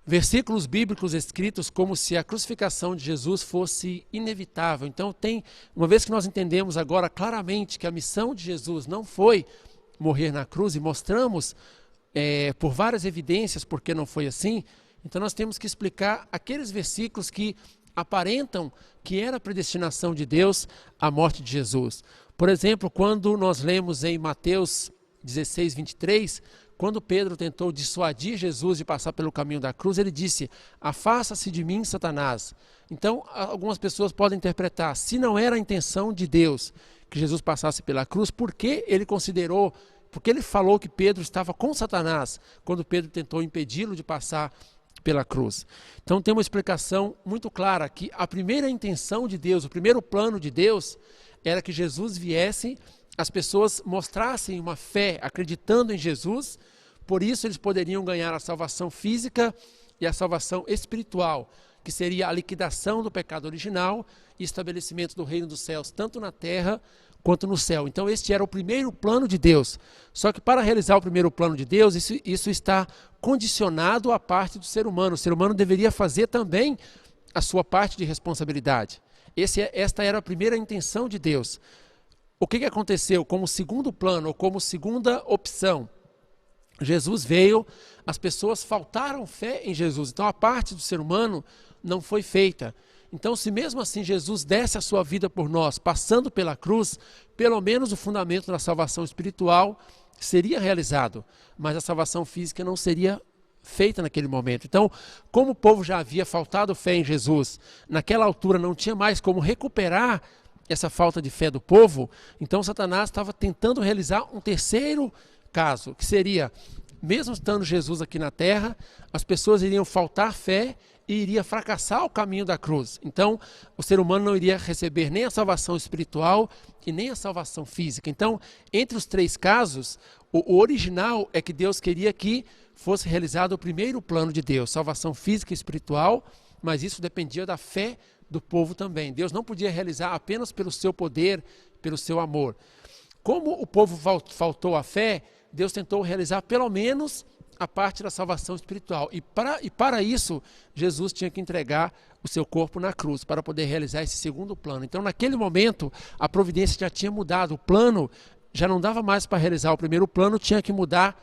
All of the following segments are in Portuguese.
versículos bíblicos escritos como se a crucificação de Jesus fosse inevitável. Então, uma vez que nós entendemos agora claramente que a missão de Jesus não foi morrer na cruz, e mostramos por várias evidências porque não foi assim, então nós temos que explicar aqueles versículos que aparentam que era a predestinação de Deus a morte de Jesus. Por exemplo, quando nós lemos em Mateus 16, 23, quando Pedro tentou dissuadir Jesus de passar pelo caminho da cruz, ele disse: afasta-se de mim, Satanás. Então, algumas pessoas podem interpretar, se não era a intenção de Deus que Jesus passasse pela cruz, por que ele considerou, porque ele falou que Pedro estava com Satanás, quando Pedro tentou impedi-lo de passar pela cruz? Então tem uma explicação muito clara, que a primeira intenção de Deus, o primeiro plano de Deus, era que Jesus viesse, as pessoas mostrassem uma fé acreditando em Jesus, por isso eles poderiam ganhar a salvação física e a salvação espiritual, que seria a liquidação do pecado original e estabelecimento do reino dos céus, tanto na terra quanto no céu. Então este era o primeiro plano de Deus. Só que para realizar o primeiro plano de Deus, isso está condicionado à parte do ser humano. O ser humano deveria fazer também a sua parte de responsabilidade. Esta era a primeira intenção de Deus. O que aconteceu como segundo plano, ou como segunda opção? Jesus veio, as pessoas faltaram fé em Jesus, então a parte do ser humano não foi feita. Então, se mesmo assim Jesus desse a sua vida por nós, passando pela cruz, pelo menos o fundamento da salvação espiritual seria realizado, mas a salvação física não seria feita naquele momento. Então, como o povo já havia faltado fé em Jesus, naquela altura não tinha mais como recuperar essa falta de fé do povo, então Satanás estava tentando realizar um terceiro caso, que seria, mesmo estando Jesus aqui na terra, as pessoas iriam faltar fé e iria fracassar o caminho da cruz. Então, o ser humano não iria receber nem a salvação espiritual e nem a salvação física. Então, entre os três casos, o original é que Deus queria que fosse realizado o primeiro plano de Deus, salvação física e espiritual, mas isso dependia da fé do povo também. Deus não podia realizar apenas pelo seu poder, pelo seu amor. Como o povo faltou a fé, Deus tentou realizar pelo menos a parte da salvação espiritual. E para isso, Jesus tinha que entregar o seu corpo na cruz, para poder realizar esse segundo plano. Então, naquele momento, a providência já tinha mudado. O plano já não dava mais para realizar o primeiro plano, tinha que mudar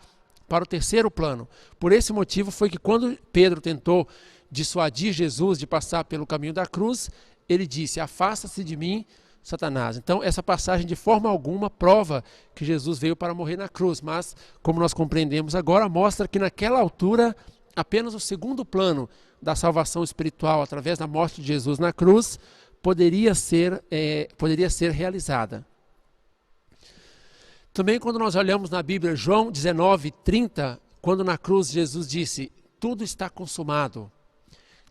para o terceiro plano. Por esse motivo foi que quando Pedro tentou dissuadir Jesus de passar pelo caminho da cruz, ele disse: afasta-se de mim, Satanás. Então, essa passagem de forma alguma prova que Jesus veio para morrer na cruz, mas, como nós compreendemos agora, mostra que naquela altura, apenas o segundo plano da salvação espiritual, através da morte de Jesus na cruz, poderia ser realizada. Também, quando nós olhamos na Bíblia, João 19:30, quando na cruz Jesus disse: tudo está consumado.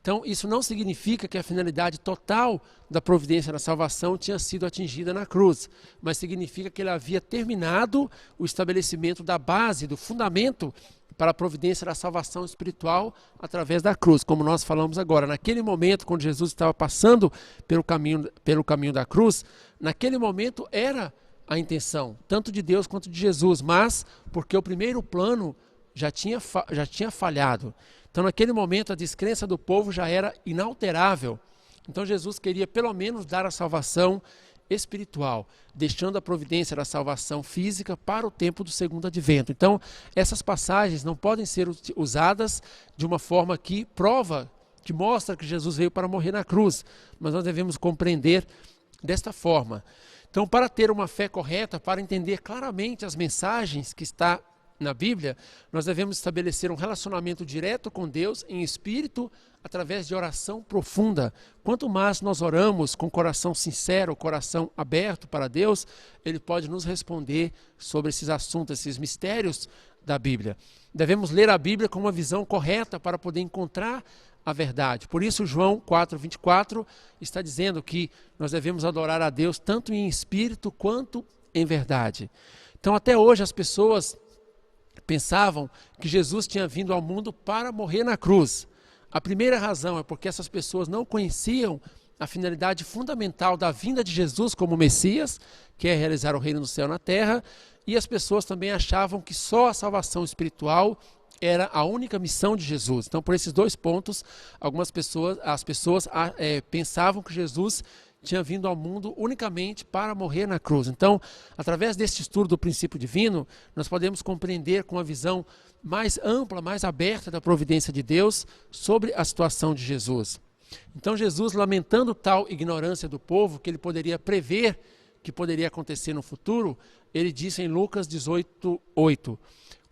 Então, isso não significa que a finalidade total da providência da salvação tinha sido atingida na cruz, mas significa que ele havia terminado o estabelecimento da base, do fundamento para a providência da salvação espiritual através da cruz, como nós falamos agora. Naquele momento, quando Jesus estava passando pelo caminho da cruz, naquele momento era a intenção, tanto de Deus quanto de Jesus, mas porque o primeiro plano já tinha falhado. Então, naquele momento, a descrença do povo já era inalterável. Então, Jesus queria, pelo menos, dar a salvação espiritual, deixando a providência da salvação física para o tempo do segundo advento. Então, essas passagens não podem ser usadas de uma forma que prova, que mostra que Jesus veio para morrer na cruz, mas nós devemos compreender desta forma. Então, para ter uma fé correta, para entender claramente as mensagens que está na Bíblia, nós devemos estabelecer um relacionamento direto com Deus em espírito, através de oração profunda. Quanto mais nós oramos com coração sincero, coração aberto para Deus, Ele pode nos responder sobre esses assuntos, esses mistérios da Bíblia. Devemos ler a Bíblia com uma visão correta para poder encontrar a verdade. Por isso, João 4:24 está dizendo que nós devemos adorar a Deus tanto em espírito quanto em verdade. Então, até hoje, as pessoas pensavam que Jesus tinha vindo ao mundo para morrer na cruz. A primeira razão é porque essas pessoas não conheciam a finalidade fundamental da vinda de Jesus como Messias, que é realizar o reino do céu na terra, e as pessoas também achavam que só a salvação espiritual era a única missão de Jesus. Então, por esses dois pontos, as pessoas pensavam que Jesus tinha vindo ao mundo unicamente para morrer na cruz. Então, através deste estudo do princípio divino, nós podemos compreender com uma visão mais ampla, mais aberta da providência de Deus sobre a situação de Jesus. Então, Jesus, lamentando tal ignorância do povo, que ele poderia prever que poderia acontecer no futuro, ele disse em Lucas 18:8,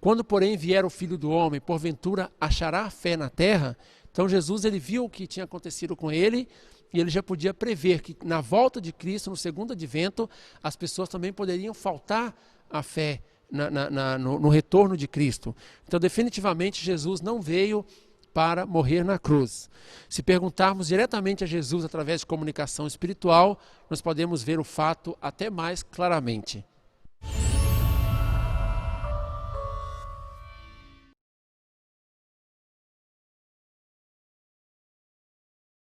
quando, porém, vier o Filho do Homem, porventura achará fé na terra? Então, Jesus, ele viu o que tinha acontecido com ele, e ele já podia prever que na volta de Cristo, no segundo advento, as pessoas também poderiam faltar a fé no retorno de Cristo. Então, definitivamente, Jesus não veio para morrer na cruz. Se perguntarmos diretamente a Jesus através de comunicação espiritual, nós podemos ver o fato até mais claramente.